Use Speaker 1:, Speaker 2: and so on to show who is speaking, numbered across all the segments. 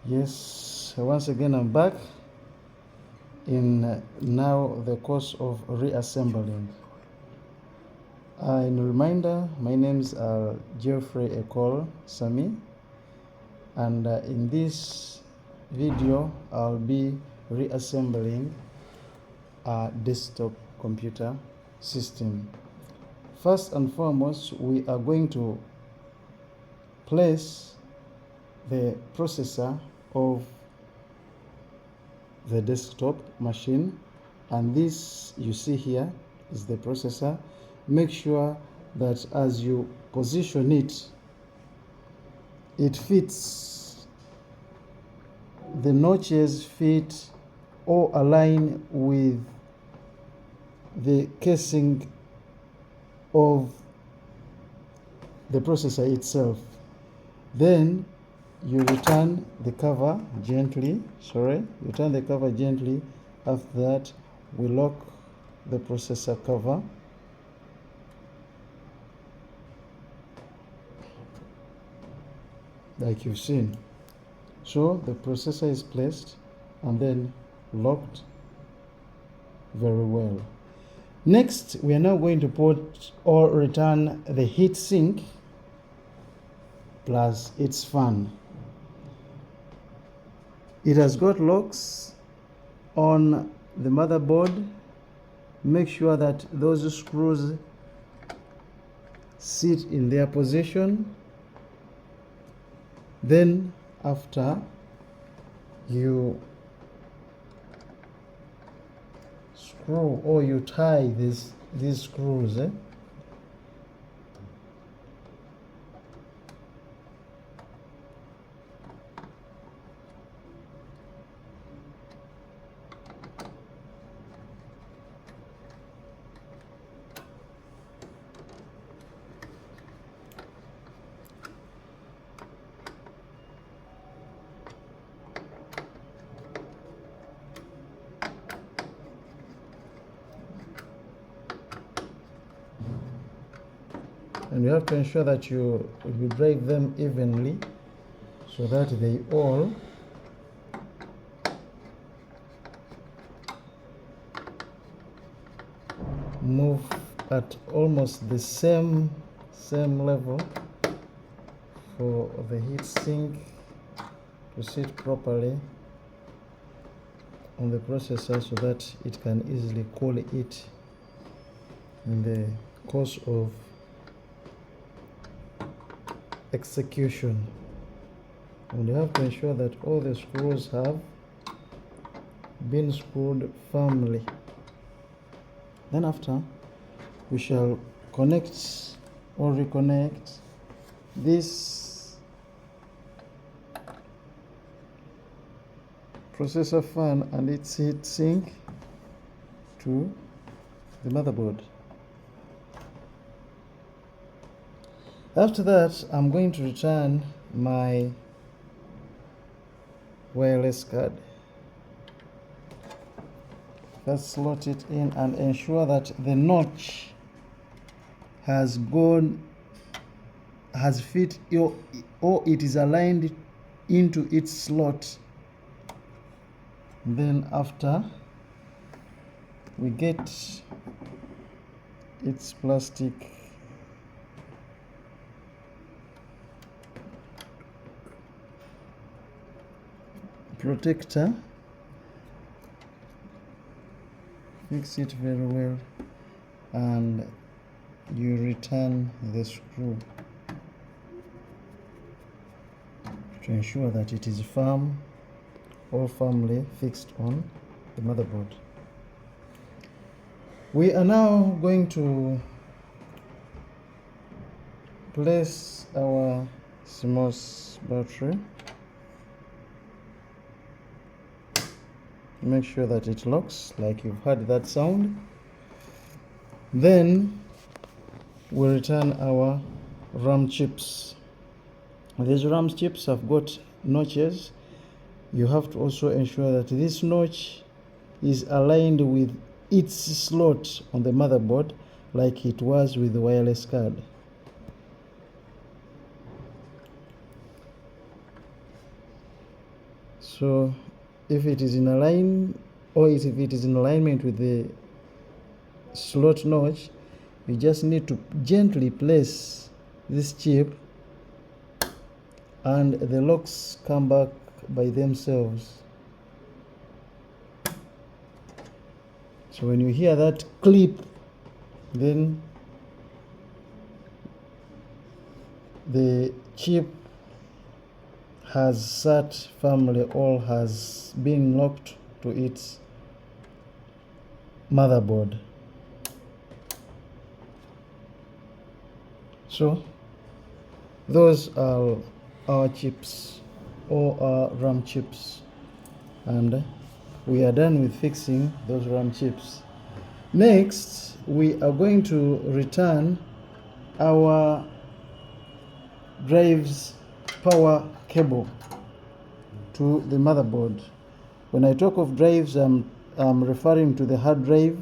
Speaker 1: Yes, once again I'm back in now the course of reassembling. In reminder, my names are Geoffrey Ecole Sami, and in this video I'll be reassembling a desktop computer system. First and foremost, we are going to place the processor of the desktop machine, and this you see here is the processor. Make sure that as you position it, it fits, the notches fit or align with the casing of the processor itself. Then you return the cover gently. Return the cover gently. After that, we lock the processor cover. Like you've seen. So the processor is placed and then locked very well. Next, we are now going to put or return the heat sink plus its fan. It has got locks on the motherboard. Make sure that those screws sit in their position. Then after you screw or you tie these screws, and you have to ensure that you drive them evenly so that they all move at almost the same level for the heat sink to sit properly on the processor so that it can easily cool it in the course of execution. And you have to ensure that all the screws have been screwed firmly. Then after, we shall connect or reconnect this processor fan and its heat sink to the motherboard. After that, I'm going to return my wireless card. Let's slot it in and ensure that the notch has fit or it is aligned into its slot. Then after, we get its plastic protector, fix it very well, and you return the screw to ensure that it is firm or firmly fixed on the motherboard. We are now going to place our CMOS battery. Make sure that it locks like you've heard that sound. Then we return our RAM chips. These RAM chips have got notches. You have to also ensure that this notch is aligned with its slot on the motherboard like it was with the wireless card. So if it is in align, or if it is in alignment with the slot notch, you just need to gently place this chip and the locks come back by themselves. So when you hear that clip, then the chip has sat firmly or has been locked to its motherboard. So those are our chips, or our RAM chips, and we are done with fixing those RAM chips. Next, we are going to return our drive's power cable to the motherboard. When I talk of drives, I'm referring to the hard drive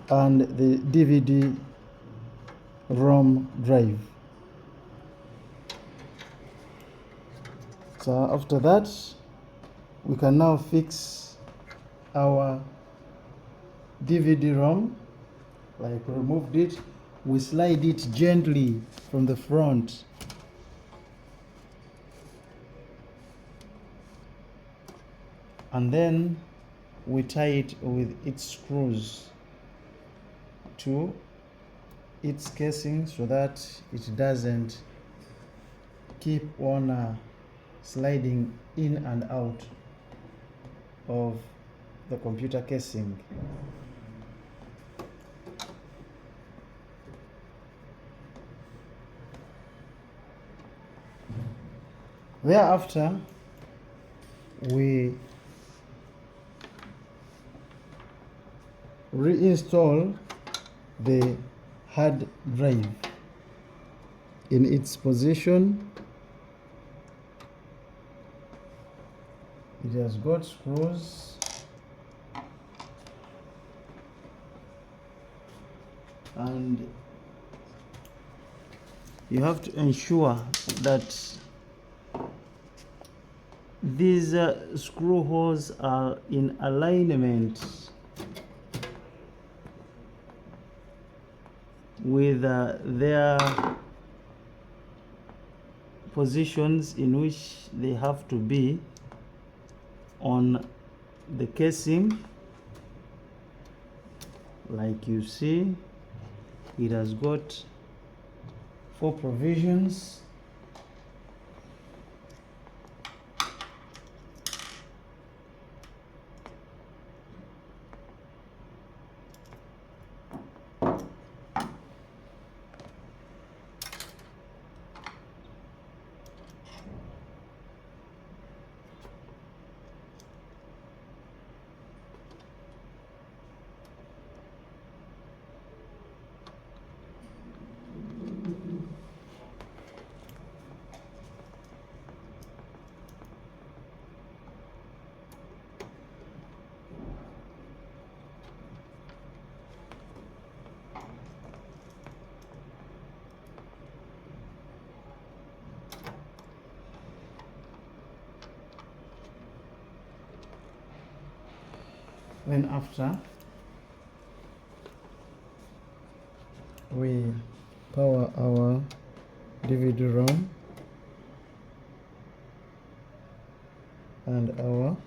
Speaker 1: and the DVD ROM drive. So after that, we can now fix our DVD ROM. Like, we removed it, we slide it gently from the front. And then we tie it with its screws to its casing so that it doesn't keep on sliding in and out of the computer casing. Thereafter, we reinstall the hard drive in its position. It has got screws, and you have to ensure that these screw holes are in alignment with their positions in which they have to be on the casing. Like you see, it has got 4 provisions. Then after, we power our DVD ROM and our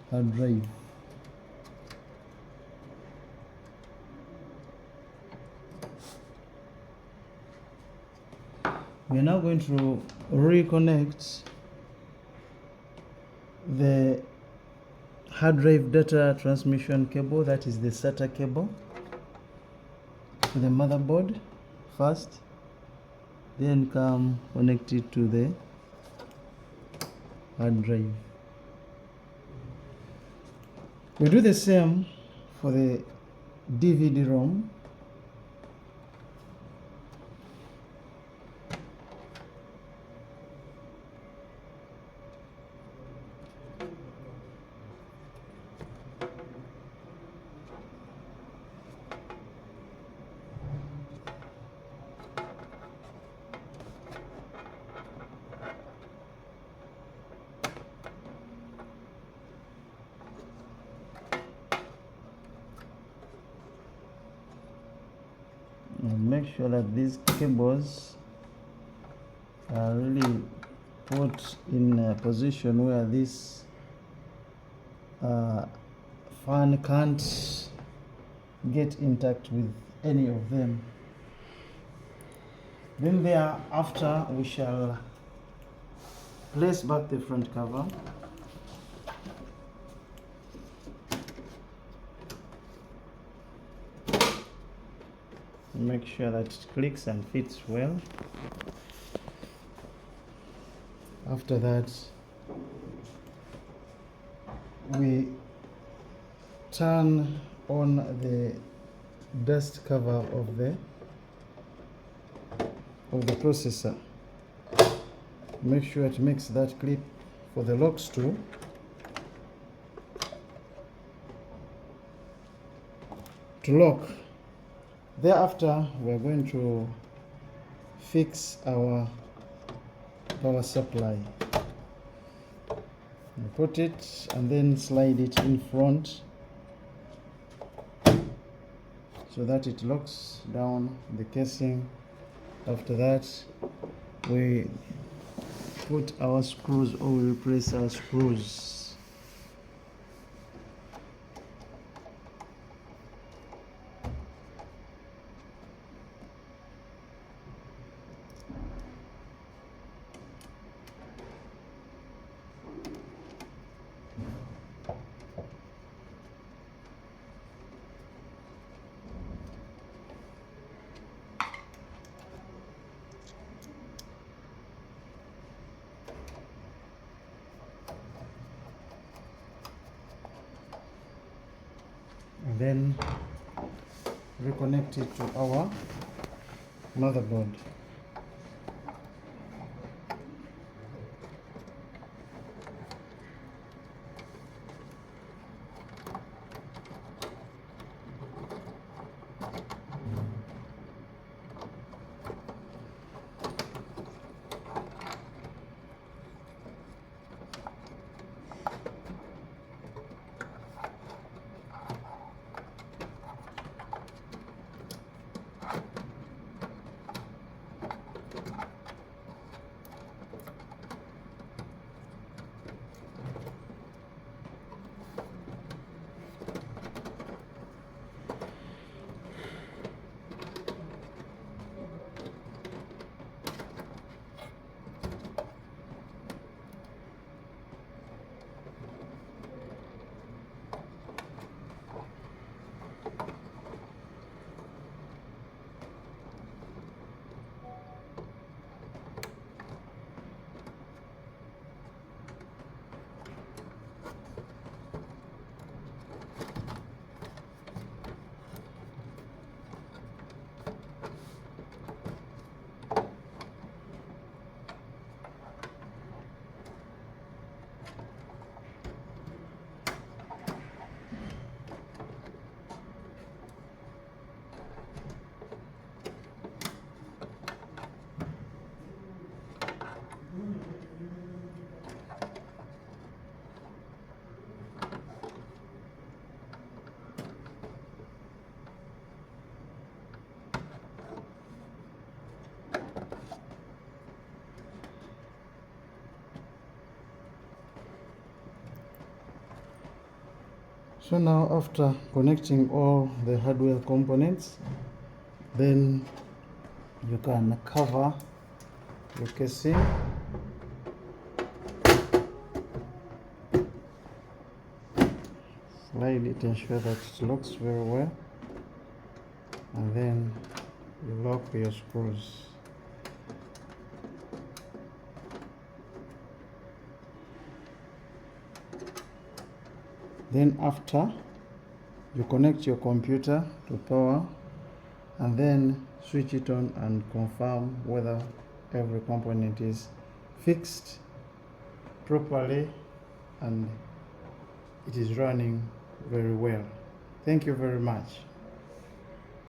Speaker 1: hard drive. We are now going to reconnect the hard drive data transmission cable, that is the SATA cable, to the motherboard first, then come connect it to the hard drive. We do the same for the DVD ROM. make sure that these cables are really put in a position where this fan can't get in touch with any of them. Then thereafter we shall place back the front cover. Make sure that it clicks and fits well. After that, we turn on the dust cover of the processor. Make sure it makes that clip for the locks too. To lock. Thereafter, we're going to fix our power supply. We put it and then slide it in front so that it locks down the casing. After that, we put our screws, or we replace our screws. And then reconnect it to our motherboard. So now, after connecting all the hardware components, then you can cover the casing. Slide it, ensure that it locks very well, and then you lock your screws. Then after, you connect your computer to power and then switch it on and confirm whether every component is fixed properly and it is running very well. Thank you very much.